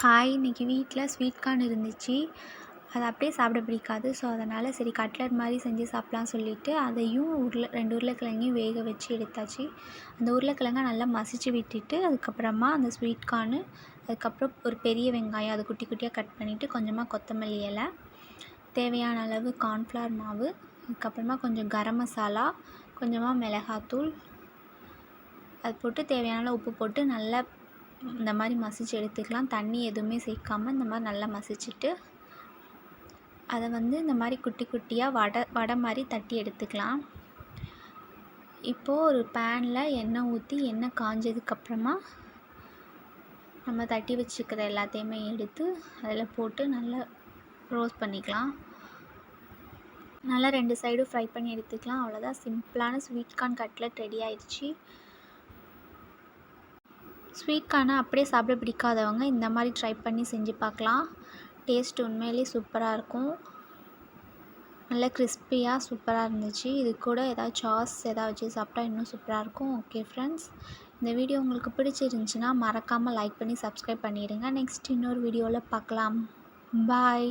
Hi! இன்றைக்கி வீட்டில் sweet corn இருந்துச்சு. அது அப்படியே சாப்பிட பிடிக்காது. ஸோ, அதனால் சரி கட்லட் மாதிரி செஞ்சு சாப்பிட்லான்னு சொல்லிட்டு அதையும் 2 உருளைக்கிழங்கையும் வேக வச்சு எடுத்தாச்சு. அந்த உருளைக்கிழங்க நல்லா மசிச்சு விட்டுட்டு அதுக்கப்புறமா அந்த ஸ்வீட் கார்னு, அதுக்கப்புறம் ஒரு பெரிய வெங்காயம் அதை குட்டி குட்டியாக கட் பண்ணிவிட்டு, கொஞ்சமாக கொத்தமல்லி இலை, தேவையான அளவு கார்ன்ஃப்ளவர் மாவு, அதுக்கப்புறமா கொஞ்சம் கரம் மசாலா, கொஞ்சமாக மிளகாத்தூள், அது போட்டு தேவையான அளவு உப்பு போட்டு நல்லா இந்த மாதிரி மசிச்சு எடுத்துக்கலாம். தண்ணி எதுவுமே சேர்க்காம இந்த மாதிரி நல்லா மசிச்சுட்டு அதை இந்த மாதிரி குட்டி குட்டியாக வடை மாதிரி தட்டி எடுத்துக்கலாம். இப்போது ஒரு பேனில் எண்ணெய் ஊற்றி எண்ணெய் காஞ்சதுக்கப்புறமா நம்ம தட்டி வச்சுக்கிற எல்லாத்தையுமே எடுத்து அதில் போட்டு நல்லா ரோஸ்ட் பண்ணிக்கலாம். நல்லா 2 சைடும் ஃப்ரை பண்ணி எடுத்துக்கலாம். அவ்வளோதான், சிம்பிளான ஸ்வீட் கார்ன் கட்லட் ரெடி ஆயிடுச்சு. ஸ்வீட் கார்னை அப்படியே சாப்பிட பிடிக்காதவங்க இந்த மாதிரி ட்ரை பண்ணி செஞ்சு பார்க்கலாம். டேஸ்ட் உண்மையிலே சூப்பராக இருக்கும். நல்லா கிறிஸ்பியாக சூப்பராக இருந்துச்சு. இது கூட ஏதாவது சாஸ் ஏதாவது வச்சு சாப்பிட்டா இன்னும் சூப்பராக இருக்கும். ஓகே ஃப்ரெண்ட்ஸ், இந்த வீடியோ உங்களுக்கு பிடிச்சிருந்துச்சின்னா மறக்காமல் லைக் பண்ணி சப்ஸ்கிரைப் பண்ணிடுங்க. நெக்ஸ்ட் இன்னொரு வீடியோவில் பார்க்கலாம். பாய்.